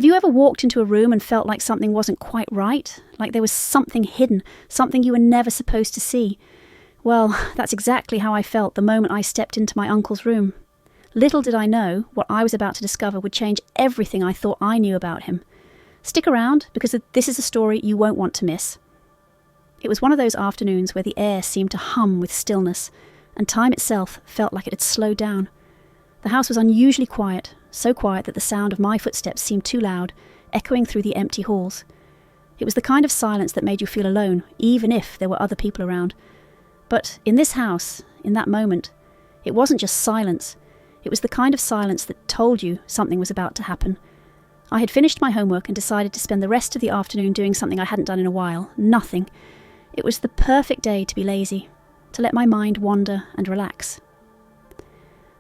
Have you ever walked into a room and felt like something wasn't quite right? Like there was something hidden, something you were never supposed to see? Well, that's exactly how I felt the moment I stepped into my uncle's room. Little did I know what I was about to discover would change everything I thought I knew about him. Stick around, because this is a story you won't want to miss. It was one of those afternoons where the air seemed to hum with stillness, and time itself felt like it had slowed down. The house was unusually quiet, so quiet that the sound of my footsteps seemed too loud, echoing through the empty halls. It was the kind of silence that made you feel alone, even if there were other people around. But in this house, in that moment, it wasn't just silence. It was the kind of silence that told you something was about to happen. I had finished my homework and decided to spend the rest of the afternoon doing something I hadn't done in a while. Nothing. It was the perfect day to be lazy, to let my mind wander and relax.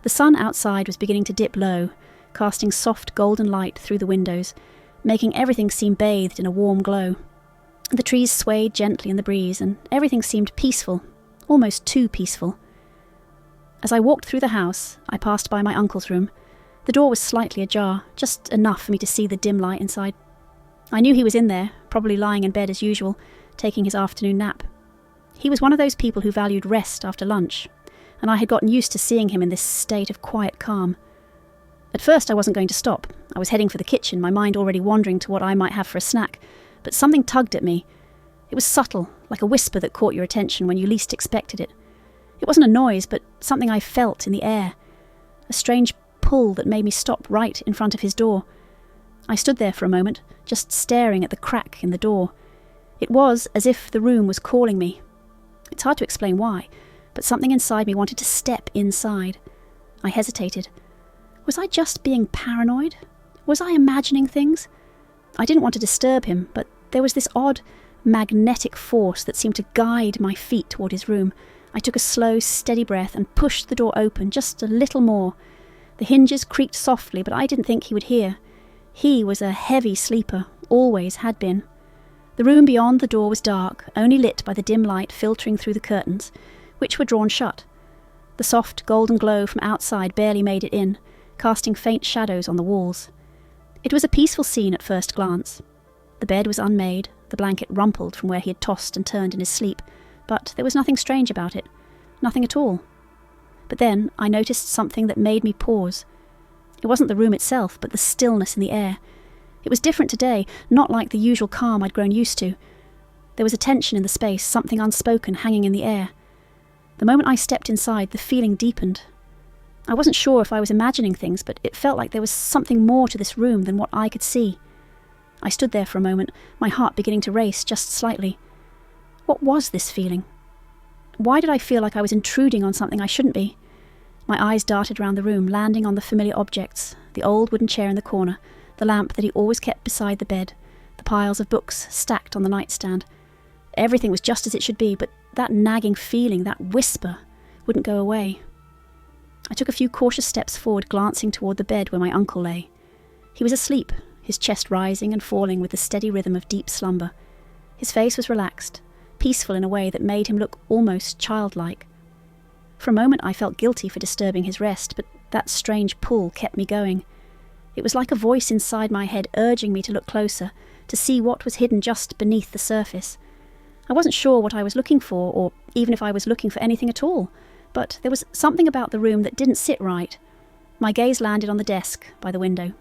The sun outside was beginning to dip low, casting soft golden light through the windows, making everything seem bathed in a warm glow. The trees swayed gently in the breeze, and everything seemed peaceful, almost too peaceful. As I walked through the house, I passed by my uncle's room. The door was slightly ajar, just enough for me to see the dim light inside. I knew he was in there, probably lying in bed as usual, taking his afternoon nap. He was one of those people who valued rest after lunch, and I had gotten used to seeing him in this state of quiet calm. At first I wasn't going to stop. I was heading for the kitchen, my mind already wandering to what I might have for a snack, but something tugged at me. It was subtle, like a whisper that caught your attention when you least expected it. It wasn't a noise, but something I felt in the air. A strange pull that made me stop right in front of his door. I stood there for a moment, just staring at the crack in the door. It was as if the room was calling me. It's hard to explain why, but something inside me wanted to step inside. I hesitated. Was I just being paranoid? Was I imagining things? I didn't want to disturb him, but there was this odd, magnetic force that seemed to guide my feet toward his room. I took a slow, steady breath and pushed the door open just a little more. The hinges creaked softly, but I didn't think he would hear. He was a heavy sleeper, always had been. The room beyond the door was dark, only lit by the dim light filtering through the curtains, which were drawn shut. The soft golden glow from outside barely made it in, casting faint shadows on the walls. It was a peaceful scene at first glance. The bed was unmade, the blanket rumpled from where he had tossed and turned in his sleep, but there was nothing strange about it. Nothing at all. But then I noticed something that made me pause. It wasn't the room itself, but the stillness in the air. It was different today, not like the usual calm I'd grown used to. There was a tension in the space, something unspoken hanging in the air. The moment I stepped inside, the feeling deepened. I wasn't sure if I was imagining things, but it felt like there was something more to this room than what I could see. I stood there for a moment, my heart beginning to race just slightly. What was this feeling? Why did I feel like I was intruding on something I shouldn't be? My eyes darted around the room, landing on the familiar objects, the old wooden chair in the corner, the lamp that he always kept beside the bed, the piles of books stacked on the nightstand. Everything was just as it should be, but that nagging feeling, that whisper, wouldn't go away. I took a few cautious steps forward, glancing toward the bed where my uncle lay. He was asleep, his chest rising and falling with the steady rhythm of deep slumber. His face was relaxed, peaceful in a way that made him look almost childlike. For a moment I felt guilty for disturbing his rest, but that strange pull kept me going. It was like a voice inside my head urging me to look closer, to see what was hidden just beneath the surface. I wasn't sure what I was looking for, or even if I was looking for anything at all, but there was something about the room that didn't sit right. My gaze landed on the desk by the window.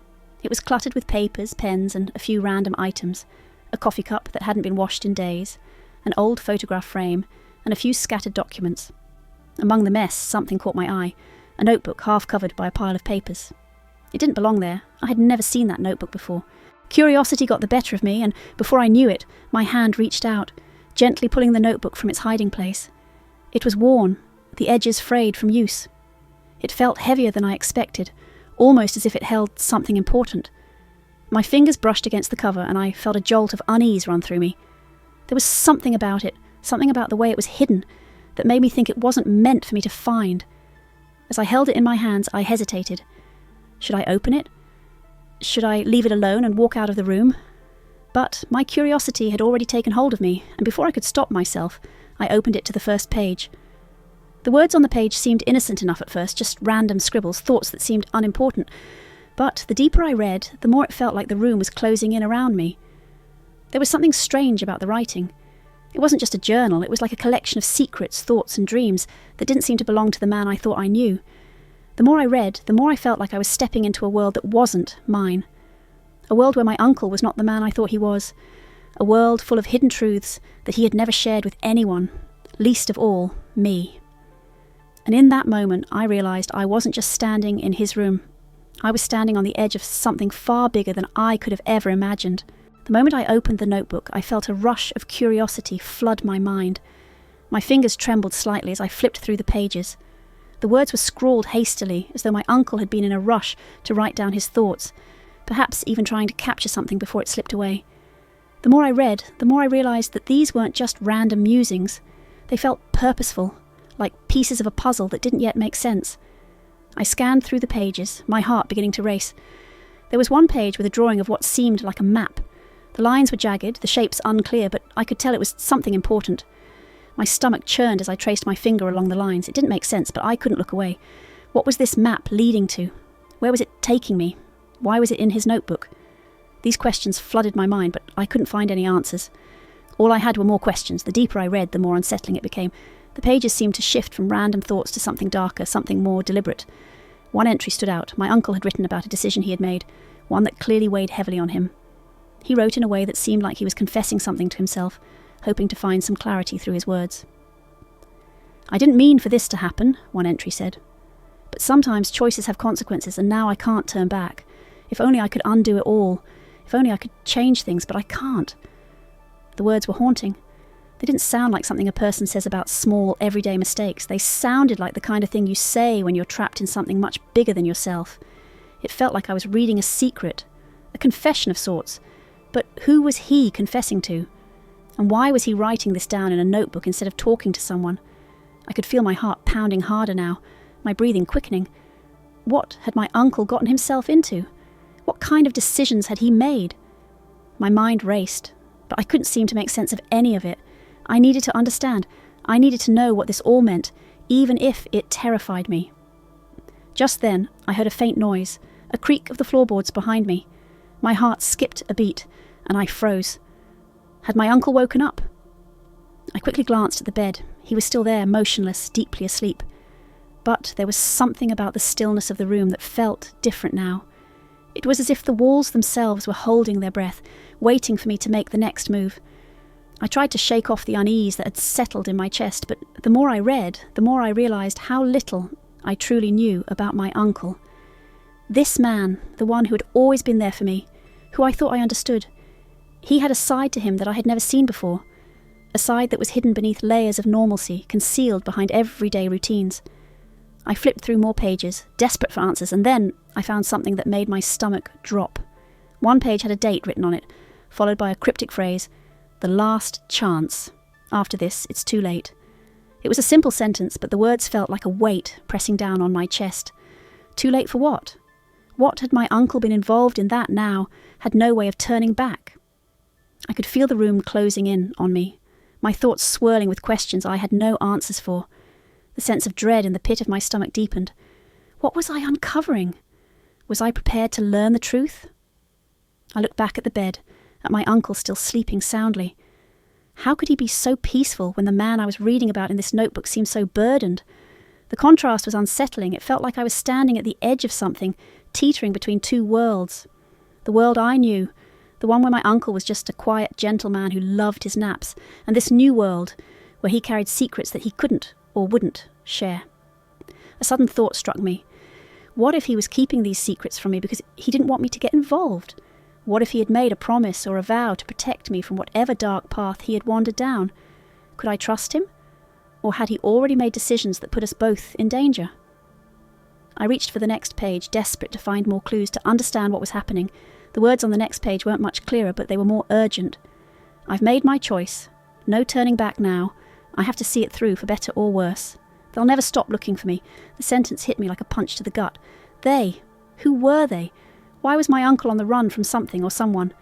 It was cluttered with papers, pens, and a few random items, a coffee cup that hadn't been washed in days, an old photograph frame, and a few scattered documents. Among the mess, something caught my eye, a notebook half covered by a pile of papers. It didn't belong there. I had never seen that notebook before. Curiosity got the better of me, and before I knew it, my hand reached out, gently pulling the notebook from its hiding place. It was worn, the edges frayed from use. It felt heavier than I expected, almost as if it held something important. My fingers brushed against the cover, and I felt a jolt of unease run through me. There was something about it, something about the way it was hidden, that made me think it wasn't meant for me to find. As I held it in my hands, I hesitated. Should I open it? Should I leave it alone and walk out of the room? But my curiosity had already taken hold of me, and before I could stop myself, I opened it to the first page. The words on the page seemed innocent enough at first, just random scribbles, thoughts that seemed unimportant. But the deeper I read, the more it felt like the room was closing in around me. There was something strange about the writing. It wasn't just a journal, it was like a collection of secrets, thoughts and dreams that didn't seem to belong to the man I thought I knew. The more I read, the more I felt like I was stepping into a world that wasn't mine. A world where my uncle was not the man I thought he was. A world full of hidden truths that he had never shared with anyone, least of all, me. And in that moment, I realised I wasn't just standing in his room. I was standing on the edge of something far bigger than I could have ever imagined. The moment I opened the notebook, I felt a rush of curiosity flood my mind. My fingers trembled slightly as I flipped through the pages. The words were scrawled hastily, as though my uncle had been in a rush to write down his thoughts, perhaps even trying to capture something before it slipped away. The more I read, the more I realised that these weren't just random musings. They felt purposeful, like pieces of a puzzle that didn't yet make sense. I scanned through the pages, my heart beginning to race. There was one page with a drawing of what seemed like a map. The lines were jagged, the shapes unclear, but I could tell it was something important. My stomach churned as I traced my finger along the lines. It didn't make sense, but I couldn't look away. What was this map leading to? Where was it taking me? Why was it in his notebook? These questions flooded my mind, but I couldn't find any answers. All I had were more questions. The deeper I read, the more unsettling it became. The pages seemed to shift from random thoughts to something darker, something more deliberate. One entry stood out. My uncle had written about a decision he had made, one that clearly weighed heavily on him. He wrote in a way that seemed like he was confessing something to himself, hoping to find some clarity through his words. "I didn't mean for this to happen," one entry said. "But sometimes choices have consequences, and now I can't turn back. If only I could undo it all. If only I could change things, but I can't." The words were haunting. They didn't sound like something a person says about small, everyday mistakes. They sounded like the kind of thing you say when you're trapped in something much bigger than yourself. It felt like I was reading a secret, a confession of sorts. But who was he confessing to? And why was he writing this down in a notebook instead of talking to someone? I could feel my heart pounding harder now, my breathing quickening. What had my uncle gotten himself into? What kind of decisions had he made? My mind raced, but I couldn't seem to make sense of any of it. I needed to understand. I needed to know what this all meant, even if it terrified me. Just then, I heard a faint noise, a creak of the floorboards behind me. My heart skipped a beat, and I froze. Had my uncle woken up? I quickly glanced at the bed. He was still there, motionless, deeply asleep. But there was something about the stillness of the room that felt different now. It was as if the walls themselves were holding their breath, waiting for me to make the next move. I tried to shake off the unease that had settled in my chest, but the more I read, the more I realised how little I truly knew about my uncle. This man, the one who had always been there for me, who I thought I understood, he had a side to him that I had never seen before, a side that was hidden beneath layers of normalcy, concealed behind everyday routines. I flipped through more pages, desperate for answers, and then I found something that made my stomach drop. One page had a date written on it, followed by a cryptic phrase, "The last chance. After this, it's too late." It was a simple sentence, but the words felt like a weight pressing down on my chest. Too late for what? What had my uncle been involved in that now, had no way of turning back? I could feel the room closing in on me, my thoughts swirling with questions I had no answers for. The sense of dread in the pit of my stomach deepened. What was I uncovering? Was I prepared to learn the truth? I looked back at the bed, at my uncle still sleeping soundly. How could he be so peaceful when the man I was reading about in this notebook seemed so burdened? The contrast was unsettling. It felt like I was standing at the edge of something, teetering between two worlds. The world I knew, the one where my uncle was just a quiet, gentle man who loved his naps, and this new world where he carried secrets that he couldn't or wouldn't share. A sudden thought struck me. What if he was keeping these secrets from me because he didn't want me to get involved? What if he had made a promise or a vow to protect me from whatever dark path he had wandered down? Could I trust him? Or had he already made decisions that put us both in danger? I reached for the next page, desperate to find more clues, to understand what was happening. The words on the next page weren't much clearer, but they were more urgent. "I've made my choice. No turning back now. I have to see it through, for better or worse. They'll never stop looking for me." The sentence hit me like a punch to the gut. They? Who were they? Why was my uncle on the run from something or someone?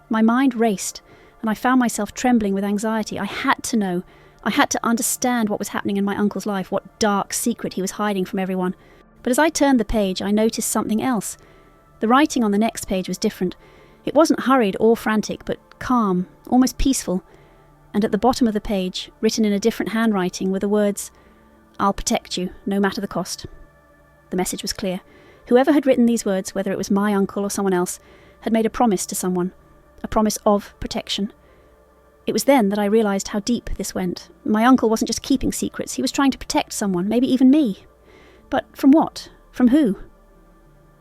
My mind raced, and I found myself trembling with anxiety. I had to know. I had to understand what was happening in my uncle's life, what dark secret he was hiding from everyone. But as I turned the page, I noticed something else. The writing on the next page was different. It wasn't hurried or frantic, but calm, almost peaceful. And at the bottom of the page, written in a different handwriting, were the words, "I'll protect you, no matter the cost." The message was clear. Whoever had written these words, whether it was my uncle or someone else, had made a promise to someone, a promise of protection. It was then that I realised how deep this went. My uncle wasn't just keeping secrets, he was trying to protect someone, maybe even me. But from what? From who?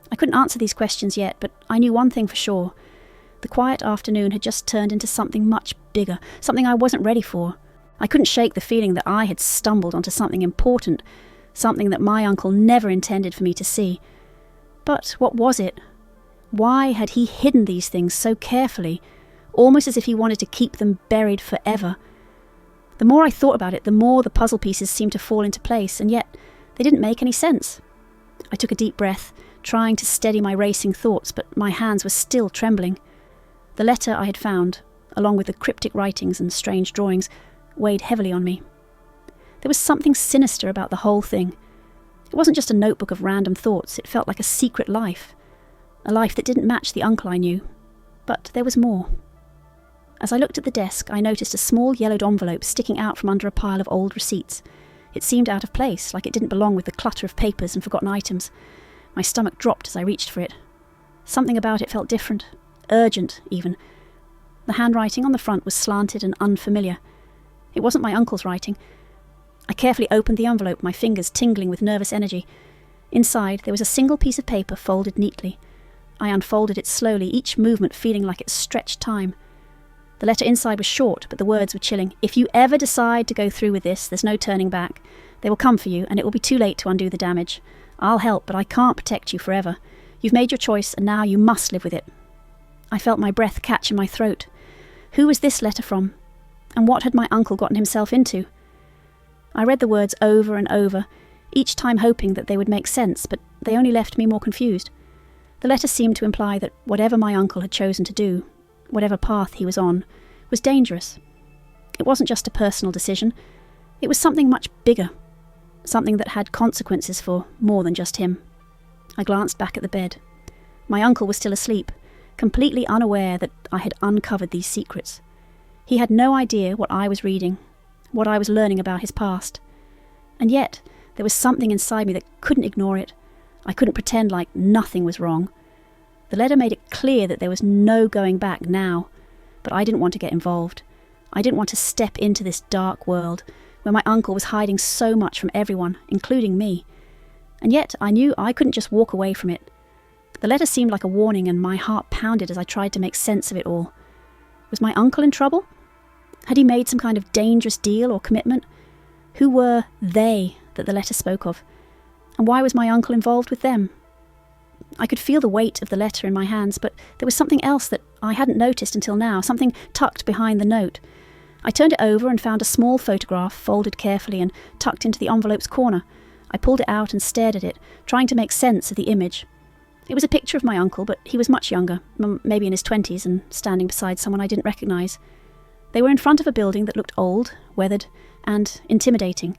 I couldn't answer these questions yet, but I knew one thing for sure. The quiet afternoon had just turned into something much bigger, something I wasn't ready for. I couldn't shake the feeling that I had stumbled onto something important, something that my uncle never intended for me to see. But what was it? Why had he hidden these things so carefully, almost as if he wanted to keep them buried forever? The more I thought about it, the more the puzzle pieces seemed to fall into place, and yet they didn't make any sense. I took a deep breath, trying to steady my racing thoughts, but my hands were still trembling. The letter I had found, along with the cryptic writings and strange drawings, weighed heavily on me. There was something sinister about the whole thing. It wasn't just a notebook of random thoughts, it felt like a secret life. A life that didn't match the uncle I knew. But there was more. As I looked at the desk, I noticed a small yellowed envelope sticking out from under a pile of old receipts. It seemed out of place, like it didn't belong with the clutter of papers and forgotten items. My stomach dropped as I reached for it. Something about it felt different, urgent even. The handwriting on the front was slanted and unfamiliar. It wasn't my uncle's writing. I carefully opened the envelope, my fingers tingling with nervous energy. Inside, there was a single piece of paper folded neatly. I unfolded it slowly, each movement feeling like it stretched time. The letter inside was short, but the words were chilling. "If you ever decide to go through with this, there's no turning back. They will come for you, and it will be too late to undo the damage. I'll help, but I can't protect you forever. You've made your choice, and now you must live with it." I felt my breath catch in my throat. Who was this letter from? And what had my uncle gotten himself into? I read the words over and over, each time hoping that they would make sense, but they only left me more confused. The letter seemed to imply that whatever my uncle had chosen to do, whatever path he was on, was dangerous. It wasn't just a personal decision. It was something much bigger, something that had consequences for more than just him. I glanced back at the bed. My uncle was still asleep, completely unaware that I had uncovered these secrets. He had no idea what I was reading, what I was learning about his past. And yet, there was something inside me that couldn't ignore it. I couldn't pretend like nothing was wrong. The letter made it clear that there was no going back now, but I didn't want to get involved. I didn't want to step into this dark world where my uncle was hiding so much from everyone, including me. And yet I knew I couldn't just walk away from it. The letter seemed like a warning, and my heart pounded as I tried to make sense of it all. Was my uncle in trouble? Had he made some kind of dangerous deal or commitment? Who were they that the letter spoke of? And why was my uncle involved with them? I could feel the weight of the letter in my hands, but there was something else that I hadn't noticed until now, something tucked behind the note. I turned it over and found a small photograph folded carefully and tucked into the envelope's corner. I pulled it out and stared at it, trying to make sense of the image. It was a picture of my uncle, but he was much younger, maybe in his 20s, and standing beside someone I didn't recognise. They were in front of a building that looked old, weathered, and intimidating.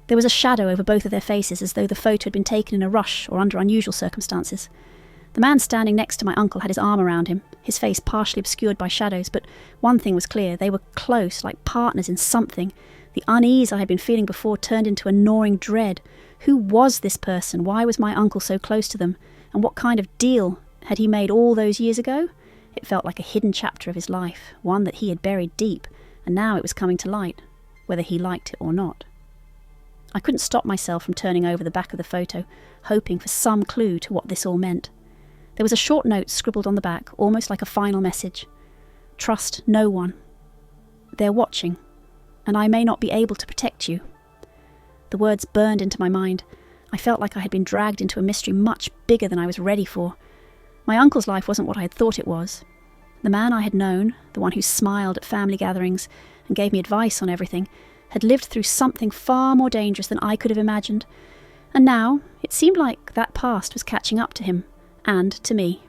There was a shadow over both of their faces, as though the photo had been taken in a rush or under unusual circumstances. The man standing next to my uncle had his arm around him, his face partially obscured by shadows, but one thing was clear: they were close, like partners in something. The unease I had been feeling before turned into a gnawing dread. Who was this person? Why was my uncle so close to them? And what kind of deal had he made all those years ago? It felt like a hidden chapter of his life, one that he had buried deep, and now it was coming to light, whether he liked it or not. I couldn't stop myself from turning over the back of the photo, hoping for some clue to what this all meant. There was a short note scribbled on the back, almost like a final message. "Trust no one. They're watching, and I may not be able to protect you." The words burned into my mind. I felt like I had been dragged into a mystery much bigger than I was ready for. My uncle's life wasn't what I had thought it was. The man I had known, the one who smiled at family gatherings and gave me advice on everything, had lived through something far more dangerous than I could have imagined. And now it seemed like that past was catching up to him, and to me.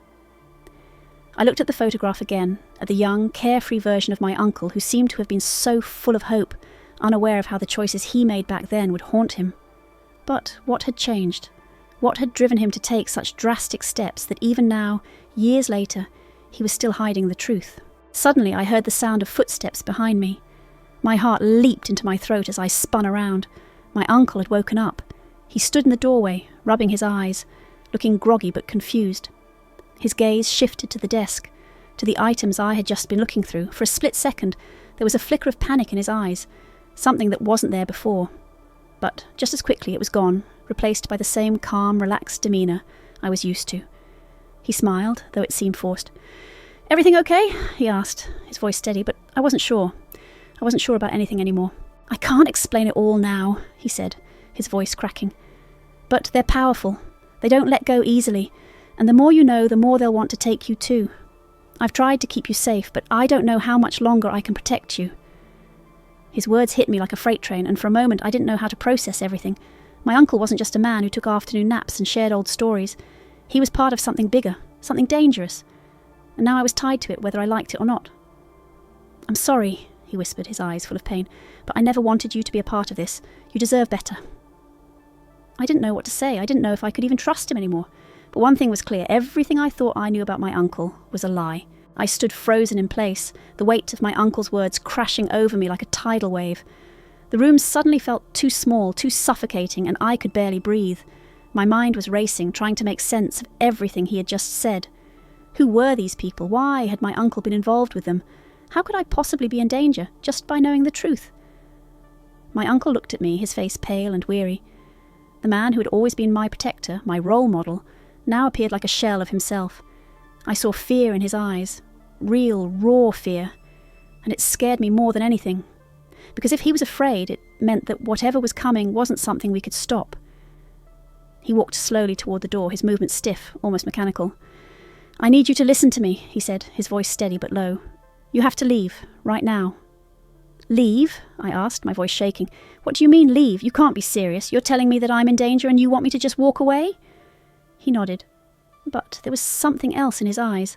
I looked at the photograph again, at the young, carefree version of my uncle who seemed to have been so full of hope, unaware of how the choices he made back then would haunt him. But what had changed? What had driven him to take such drastic steps that even now, years later, he was still hiding the truth? Suddenly I heard the sound of footsteps behind me. My heart leaped into my throat as I spun around. My uncle had woken up. He stood in the doorway, rubbing his eyes, looking groggy but confused. His gaze shifted to the desk, to the items I had just been looking through. For a split second, there was a flicker of panic in his eyes, something that wasn't there before. But just as quickly it was gone, replaced by the same calm, relaxed demeanour I was used to. He smiled, though it seemed forced. "Everything okay?" he asked, his voice steady, but I wasn't sure. I wasn't sure about anything anymore. "I can't explain it all now," he said, his voice cracking. "But they're powerful. They don't let go easily, and the more you know, the more they'll want to take you too. I've tried to keep you safe, but I don't know how much longer I can protect you." His words hit me like a freight train, and for a moment I didn't know how to process everything. My uncle wasn't just a man who took afternoon naps and shared old stories. He was part of something bigger, something dangerous, and now I was tied to it whether I liked it or not. "I'm sorry," he whispered, his eyes full of pain, "but I never wanted you to be a part of this. You deserve better." I didn't know what to say. I didn't know if I could even trust him anymore. But one thing was clear. Everything I thought I knew about my uncle was a lie. I stood frozen in place, the weight of my uncle's words crashing over me like a tidal wave. The room suddenly felt too small, too suffocating, and I could barely breathe. My mind was racing, trying to make sense of everything he had just said. Who were these people? Why had my uncle been involved with them? How could I possibly be in danger just by knowing the truth? My uncle looked at me, his face pale and weary. The man who had always been my protector, my role model, now appeared like a shell of himself. I saw fear in his eyes, real, raw fear, and it scared me more than anything. Because if he was afraid, it meant that whatever was coming wasn't something we could stop. He walked slowly toward the door, his movements stiff, almost mechanical. "I need you to listen to me," he said, his voice steady but low. "You have to leave, right now." "Leave?" I asked, my voice shaking. "What do you mean, leave? You can't be serious. You're telling me that I'm in danger and you want me to just walk away?" He nodded. But there was something else in his eyes,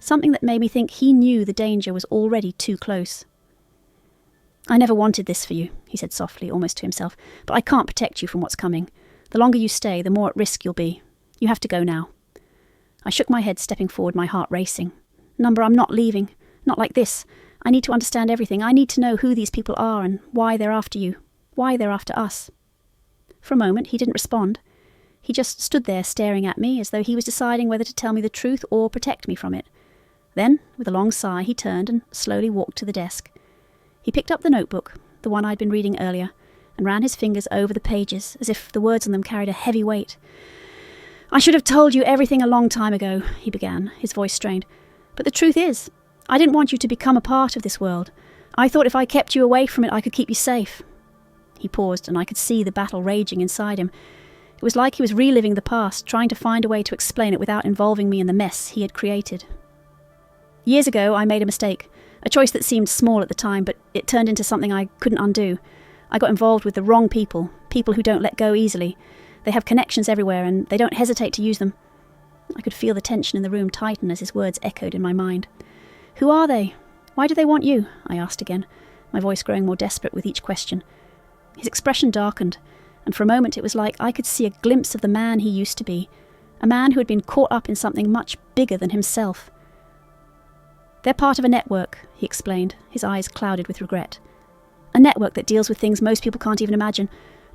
something that made me think he knew the danger was already too close. "I never wanted this for you," he said softly, almost to himself, "but I can't protect you from what's coming. The longer you stay, the more at risk you'll be. You have to go now." I shook my head, stepping forward, my heart racing. "Number, I'm not leaving. Not like this. I need to understand everything. I need to know who these people are and why they're after you. Why they're after us." For a moment, he didn't respond. He just stood there staring at me as though he was deciding whether to tell me the truth or protect me from it. Then, with a long sigh, he turned and slowly walked to the desk. He picked up the notebook, the one I'd been reading earlier, and ran his fingers over the pages as if the words on them carried a heavy weight. "I should have told you everything a long time ago," he began, his voice strained. "But the truth is, I didn't want you to become a part of this world. I thought if I kept you away from it, I could keep you safe." He paused, and I could see the battle raging inside him. It was like he was reliving the past, trying to find a way to explain it without involving me in the mess he had created. "Years ago, I made a mistake. A choice that seemed small at the time, but it turned into something I couldn't undo. I got involved with the wrong people, people who don't let go easily. They have connections everywhere, and they don't hesitate to use them." I could feel the tension in the room tighten as his words echoed in my mind. "Who are they? Why do they want you?" I asked again, my voice growing more desperate with each question. His expression darkened, and for a moment it was like I could see a glimpse of the man he used to be, a man who had been caught up in something much bigger than himself. "They're part of a network," he explained, his eyes clouded with regret. "A network that deals with things most people can't even imagine.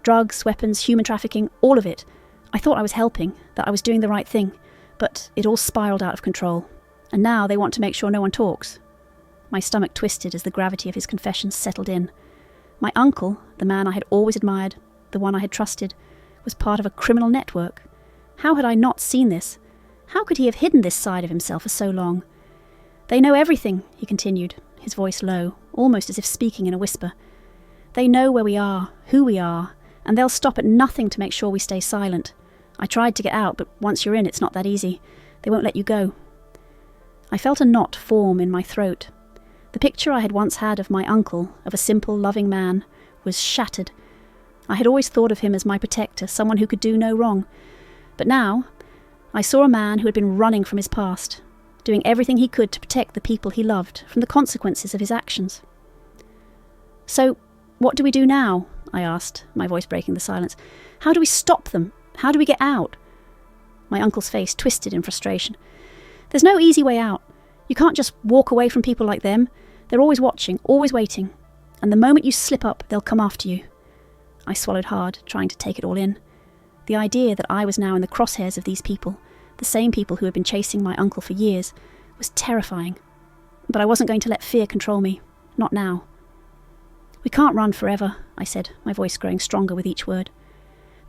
Drugs, weapons, human trafficking, all of it. I thought I was helping, that I was doing the right thing, but it all spiraled out of control. And now they want to make sure no one talks." My stomach twisted as the gravity of his confession settled in. My uncle, the man I had always admired, the one I had trusted, was part of a criminal network. How had I not seen this? How could he have hidden this side of himself for so long? "They know everything," he continued, his voice low, almost as if speaking in a whisper. "They know where we are, who we are, and they'll stop at nothing to make sure we stay silent. I tried to get out, but once you're in, it's not that easy. They won't let you go." I felt a knot form in my throat. The picture I had once had of my uncle, of a simple, loving man, was shattered. I had always thought of him as my protector, someone who could do no wrong. But now, I saw a man who had been running from his past, doing everything he could to protect the people he loved from the consequences of his actions. "So, what do we do now?" I asked, my voice breaking the silence. "How do we stop them? How do we get out?" My uncle's face twisted in frustration. There's no easy way out. You can't just walk away from people like them. They're always watching, always waiting. And the moment you slip up, they'll come after you. I swallowed hard, trying to take it all in. The idea that I was now in the crosshairs of these people, the same people who had been chasing my uncle for years, was terrifying. But I wasn't going to let fear control me. Not now. We can't run forever, I said, my voice growing stronger with each word.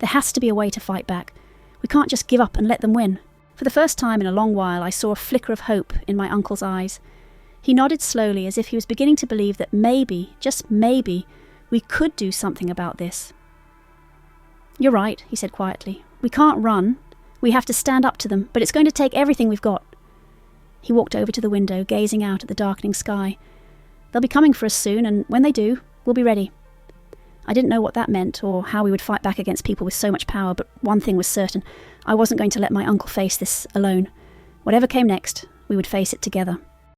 There has to be a way to fight back. We can't just give up and let them win. For the first time in a long while, I saw a flicker of hope in my uncle's eyes. He nodded slowly as if he was beginning to believe that maybe, just maybe, we could do something about this. You're right, he said quietly. We can't run. We have to stand up to them, but it's going to take everything we've got. He walked over to the window, gazing out at the darkening sky. They'll be coming for us soon, and when they do, we'll be ready. I didn't know what that meant, or how we would fight back against people with so much power, but one thing was certain. I wasn't going to let my uncle face this alone. Whatever came next, we would face it together.